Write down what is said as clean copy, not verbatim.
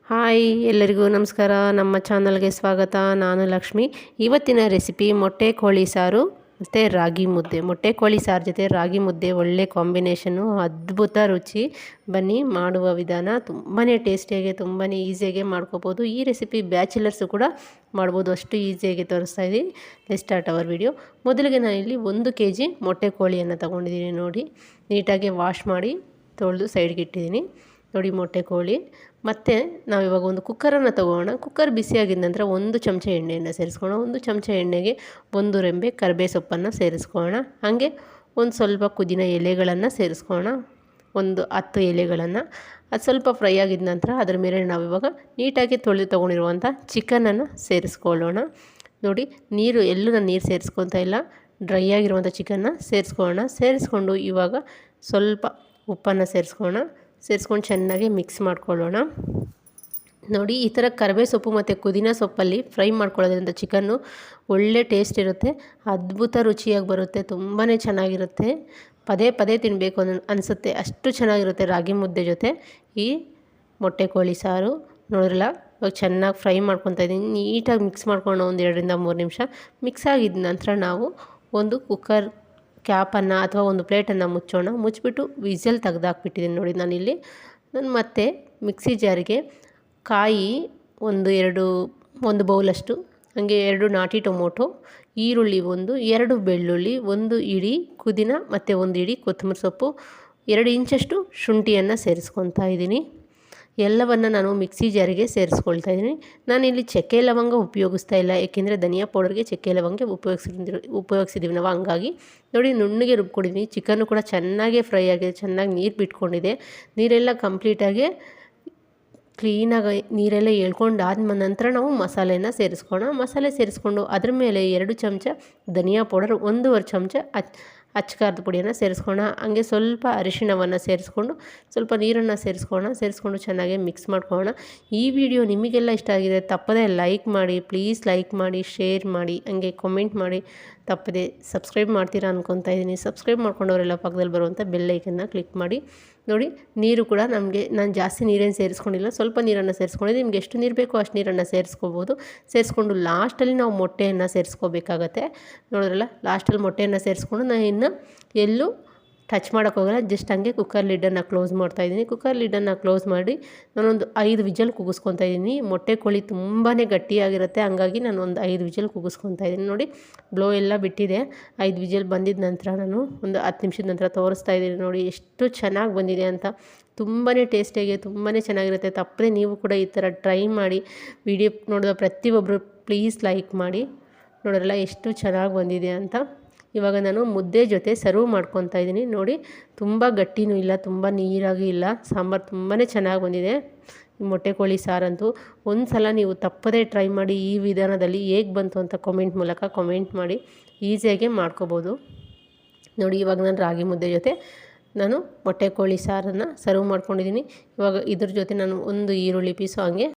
Hi ಎಲ್ಲರಿಗೂ ನಮಸ್ಕಾರ. ನಮ್ಮ ಚಾನಲ್ಗೆ ಸ್ವಾಗತ. ನಾನು ಲಕ್ಷ್ಮಿ. ಇವತ್ತಿನ ರೆಸಿಪಿ ಮೊಟ್ಟೆ ಕೋಳಿ ಸಾರು ಮತ್ತು ರಾಗಿ ಮುದ್ದೆ. ಮೊಟ್ಟೆ ಕೋಳಿ ಸಾರು ಜೊತೆ ರಾಗಿ ಮುದ್ದೆ ಒಳ್ಳೆ ಕಾಂಬಿನೇಷನ್ನು, ಅದ್ಭುತ ರುಚಿ. ಬನ್ನಿ, ಮಾಡುವ ವಿಧಾನ ತುಂಬಾ ಟೇಸ್ಟಿಯಾಗಿ ತುಂಬಾ ಈಸಿಯಾಗಿ ಮಾಡ್ಕೋಬೋದು. ಈ ರೆಸಿಪಿ ಬ್ಯಾಚುಲರ್ಸು ಕೂಡ ಮಾಡ್ಬೋದು, ಅಷ್ಟು ಈಸಿಯಾಗಿ ತೋರಿಸ್ತಾ ಇದ್ದೀನಿ. Let's start hour video. ಮೊದಲಿಗೆ ನಾನಿಲ್ಲಿ 1 kg ಮೊಟ್ಟೆ ಕೋಳಿಯನ್ನು ತೊಗೊಂಡಿದ್ದೀನಿ. ನೋಡಿ, ನೀಟಾಗಿ ವಾಶ್ ಮಾಡಿ ತೊಳೆದು ಸೈಡ್ಗೆ ಇಟ್ಟಿದ್ದೀನಿ. ನೋಡಿ ಮೊಟ್ಟೆ ಕೋಳಿ. ಮತ್ತು ನಾವಿವಾಗ ಒಂದು ಕುಕ್ಕರನ್ನು ತೊಗೋಣ. ಕುಕ್ಕರ್ ಬಿಸಿಯಾಗಿದ ನಂತರ 1 ಚಮಚ ಎಣ್ಣೆಯನ್ನು ಸೇರಿಸ್ಕೊಳ್ಳೋಣ. 1 ಚಮಚ ಎಣ್ಣೆಗೆ 1 ರೆಂಬೆ ಕರಿಬೇವು ಸೊಪ್ಪನ್ನು ಸೇರಿಸ್ಕೊಳ್ಳೋಣ. ಹಾಗೆ ಒಂದು ಸ್ವಲ್ಪ ಪುದೀನ ಎಲೆಗಳನ್ನು ಸೇರಿಸ್ಕೊಳ್ಳೋಣ, ಒಂದು 10 ಎಲೆಗಳನ್ನು. ಅದು ಸ್ವಲ್ಪ ಫ್ರೈ ಆಗಿದ ನಂತರ ಅದರ ಮೇಲೆ ನಾವಿವಾಗ ನೀಟಾಗಿ ತೊಳೆದು ತೊಗೊಂಡಿರುವಂಥ ಚಿಕನನ್ನು ಸೇರಿಸ್ಕೊಳ್ಳೋಣ. ನೋಡಿ, ಎಲ್ಲೂ ನಾನು ನೀರು ಸೇರಿಸ್ಕೊತಾ ಇಲ್ಲ, ಡ್ರೈ ಆಗಿರುವಂಥ ಚಿಕನ್ನ ಸೇರಿಸ್ಕೊಳ್ಳೋಣ. ಸೇರಿಸ್ಕೊಂಡು ಇವಾಗ ಸ್ವಲ್ಪ ಉಪ್ಪನ್ನು ಸೇರಿಸ್ಕೊಂಡು ಚೆನ್ನಾಗಿ ಮಿಕ್ಸ್ ಮಾಡ್ಕೊಳ್ಳೋಣ. ನೋಡಿ, ಈ ಥರ ಕರಿಬೇವು ಸೊಪ್ಪು ಮತ್ತು ಪುದೀನ ಸೊಪ್ಪಲ್ಲಿ ಫ್ರೈ ಮಾಡ್ಕೊಳ್ಳೋದ್ರಿಂದ ಚಿಕನ್ನು ಒಳ್ಳೆ ಟೇಸ್ಟ್ ಇರುತ್ತೆ, ಅದ್ಭುತ ರುಚಿಯಾಗಿ ಬರುತ್ತೆ, ತುಂಬಾ ಚೆನ್ನಾಗಿರುತ್ತೆ. ಪದೇ ಪದೇ ತಿನ್ನಬೇಕು ಅನಿಸುತ್ತೆ, ಅಷ್ಟು ಚೆನ್ನಾಗಿರುತ್ತೆ ರಾಗಿ ಮುದ್ದೆ ಜೊತೆ ಈ ಮೊಟ್ಟೆ ಕೋಳಿ ಸಾರು. ನೋಡಿರಲ್ಲ, ಇವಾಗ ಚೆನ್ನಾಗಿ ಫ್ರೈ ಮಾಡ್ಕೊತಾ ಇದ್ದೀನಿ. ನೀಟಾಗಿ ಮಿಕ್ಸ್ ಮಾಡ್ಕೊಂಡು 1 2 ರಿಂದ 3 ನಿಮಿಷ ಮಿಕ್ಸ್ ಆಗಿದ ನಂತರ ನಾವು ಒಂದು ಕುಕ್ಕರ್ ಕ್ಯಾಪನ್ನು ಅಥವಾ ಒಂದು ಪ್ಲೇಟನ್ನು ಮುಚ್ಚಿಬಿಟ್ಟು ವಿಸಲ್ ತೆಗೆದಾಕ್ಬಿಟ್ಟಿದ್ದೀನಿ. ನೋಡಿ, ನಾನು ಮತ್ತೆ ಮಿಕ್ಸಿ ಜಾರಿಗೆ ಕಾಯಿ ಒಂದು ಬೌಲಷ್ಟು, ಹಾಗೆ 2 ನಾಟಿ ಟೊಮೊಟೊ, ಈರುಳ್ಳಿ 2 ಬೆಳ್ಳುಳ್ಳಿ, 1 ಇಡೀ ಪುದೀನ ಮತ್ತು 1 ಇಡೀ ಕೊತ್ತಂಬರಿ ಸೊಪ್ಪು, 2 ಇಂಚಷ್ಟು ಶುಂಠಿಯನ್ನು ಸೇರಿಸ್ಕೊತಾ ಇದ್ದೀನಿ. ಎಲ್ಲವನ್ನು ನಾನು ಮಿಕ್ಸಿ ಜಾರಿಗೆ ಸೇರಿಸ್ಕೊಳ್ತಾ ಇದ್ದೀನಿ. ನಾನಿಲ್ಲಿ ಚಕ್ಕೆ ಲವಂಗ ಉಪಯೋಗಿಸ್ತಾ ಇಲ್ಲ, ಏಕೆಂದರೆ ಧನಿಯಾ ಪೌಡರ್ಗೆ ಚಕ್ಕೆ ಲವಂಗ ಉಪಯೋಗಿಸಿದ್ದೀವಿ ನಾವು. ಹಂಗಾಗಿ ನೋಡಿ, ನುಣ್ಣಗೆ ರುಬ್ಕೊಂಡಿದ್ದೀನಿ. ಚಿಕನ್ನು ಕೂಡ ಚೆನ್ನಾಗೇ ಫ್ರೈ ಆಗಿದೆ, ಚೆನ್ನಾಗಿ ನೀರು ಬಿಟ್ಕೊಂಡಿದೆ. ನೀರೆಲ್ಲ ಕಂಪ್ಲೀಟಾಗಿ ಕ್ಲೀನಾಗಿ ನೀರೆಲ್ಲ ಎಳ್ಕೊಂಡಾದ ನಂತರ ನಾವು ಮಸಾಲೆನ ಮಸಾಲೆ ಸೇರಿಸ್ಕೊಂಡು ಅದ್ರ ಮೇಲೆ 2 ಚಮಚ ಧನಿಯಾ ಪೌಡರ್, 1.5 ಚಮಚ ಅಚ್ಚಕಾರದ ಪುಡಿಯನ್ನು ಸೇರಿಸ್ಕೊಳ್ಳೋಣ. ಹಂಗೆ ಸ್ವಲ್ಪ ಅರಿಶಿಣವನ್ನು ಸೇರಿಸ್ಕೊಂಡು ಸ್ವಲ್ಪ ನೀರನ್ನು ಸೇರಿಸ್ಕೊಂಡು ಚೆನ್ನಾಗಿ ಮಿಕ್ಸ್ ಮಾಡ್ಕೊಳ್ಳೋಣ. ಈ ವಿಡಿಯೋ ನಿಮಗೆಲ್ಲ ಇಷ್ಟ ಆಗಿದೆ ತಪ್ಪದೆ ಲೈಕ್ ಮಾಡಿ, ಪ್ಲೀಸ್ ಲೈಕ್ ಮಾಡಿ, ಶೇರ್ ಮಾಡಿ, ಹಂಗೆ ಕಮೆಂಟ್ ಮಾಡಿ. ತಪ್ಪದೆ ಸಬ್ಸ್ಕ್ರೈಬ್ ಮಾಡ್ತೀರಾ ಅಂದ್ಕೊತಾ ಇದ್ದೀನಿ. ಸಬ್ಸ್ಕ್ರೈಬ್ ಮಾಡ್ಕೊಂಡವರೆಲ್ಲ ಪಕ್ಕದಲ್ಲಿ ಬರುವಂಥ ಬೆಲ್ ಐಕನ್ನ ಕ್ಲಿಕ್ ಮಾಡಿ. ನೋಡಿ, ನೀರು ಕೂಡ ನಾನು ಜಾಸ್ತಿ ನೀರೇನು ಸೇರಿಸ್ಕೊಂಡಿಲ್ಲ, ಸ್ವಲ್ಪ ನೀರನ್ನು ಸೇರಿಸ್ಕೊಂಡಿದ್ದೀನಿ. ನಿಮ್ಗೆ ಎಷ್ಟು ನೀರು ಬೇಕೋ ಅಷ್ಟು ನೀರನ್ನು ಸೇರಿಸ್ಕೊಂಡು ಲಾಸ್ಟಲ್ಲಿ ನಾವು ಮೊಟ್ಟೆಯನ್ನು ಸೇರಿಸ್ಕೋಬೇಕಾಗತ್ತೆ. ನೋಡಿದ್ರಲ್ಲ, ಲಾಸ್ಟಲ್ಲಿ ಮೊಟ್ಟೆಯನ್ನು ಸೇರಿಸ್ಕೊಂಡು ನಾನು ಇನ್ನು ಎಲ್ಲೂ ಟಚ್ ಮಾಡೋಕ್ಕೋಗಲ್ಲ, ಜಸ್ಟ್ ಹಂಗೆ ಕುಕ್ಕರ್ ಲಿಡ್ಡನ್ನು ಕ್ಲೋಸ್ ಮಾಡ್ತಾಯಿದ್ದೀನಿ. ಕುಕ್ಕರ್ ಲಿಡ್ಡನ್ನು ಕ್ಲೋಸ್ ಮಾಡಿ ನಾನೊಂದು 5 ವಿಜಲ್ ಕೂಗಿಸ್ಕೊತಾ ಇದ್ದೀನಿ. ಮೊಟ್ಟೆ ಕೋಳಿ ತುಂಬಾ ಗಟ್ಟಿಯಾಗಿರುತ್ತೆ, ಹಂಗಾಗಿ ನಾನು ಒಂದು 5 ವಿಜಲ್ ಕೂಗಿಸ್ಕೊತಾ ಇದ್ದೀನಿ. ನೋಡಿ, ಬ್ಲೋ ಎಲ್ಲ ಬಿಟ್ಟಿದೆ. 5 ವಿಜಲ್ ಬಂದಿದ ನಂತರ ನಾನು ಒಂದು 10 ನಿಮಿಷದ ನಂತರ ತೋರಿಸ್ತಾ ಇದ್ದೀನಿ. ನೋಡಿ ಎಷ್ಟು ಚೆನ್ನಾಗಿ ಬಂದಿದೆ ಅಂತ. ತುಂಬಾ ಟೇಸ್ಟಿಯಾಗಿ ತುಂಬಾ ಚೆನ್ನಾಗಿರುತ್ತೆ. ತಪ್ಪದೆ ನೀವು ಕೂಡ ಈ ಥರ ಟ್ರೈ ಮಾಡಿ. ವಿಡಿಯೋ ನೋಡಿದ ಪ್ರತಿಯೊಬ್ಬರು ಪ್ಲೀಸ್ ಲೈಕ್ ಮಾಡಿ. ನೋಡಿರಲ್ಲ ಎಷ್ಟು ಚೆನ್ನಾಗಿ ಬಂದಿದೆ ಅಂತ. ಇವಾಗ ನಾನು ಮುದ್ದೆ ಜೊತೆ ಸರ್ವ್ ಮಾಡ್ಕೊತಾ ಇದ್ದೀನಿ. ನೋಡಿ, ತುಂಬ ಗಟ್ಟಿನೂ ಇಲ್ಲ, ತುಂಬ ನೀರಾಗಿ ಇಲ್ಲ. ಸಾಂಬಾರು ತುಂಬಾ ಚೆನ್ನಾಗಿ ಬಂದಿದೆ. ಮೊಟ್ಟೆ ಕೋಳಿ ಸಾರಂತೂ ಒಂದು ಸಲ ನೀವು ತಪ್ಪದೇ ಟ್ರೈ ಮಾಡಿ. ಈ ವಿಧಾನದಲ್ಲಿ ಹೇಗೆ ಬಂತು ಅಂತ ಕಮೆಂಟ್ ಮೂಲಕ ಕಮೆಂಟ್ ಮಾಡಿ. ಈಸಿಯಾಗಿ ಮಾಡ್ಕೋಬೋದು. ನೋಡಿ, ಇವಾಗ ನಾನು ರಾಗಿ ಮುದ್ದೆ ಜೊತೆ ನಾನು ಮೊಟ್ಟೆ ಕೋಳಿ ಸಾರನ್ನು ಸರ್ವ್ ಮಾಡ್ಕೊಂಡಿದ್ದೀನಿ. ಇವಾಗ ಇದ್ರ ಜೊತೆ ನಾನು 1 ಈರುಳ್ಳಿ ಪೀಸು, ಹಾಗೆ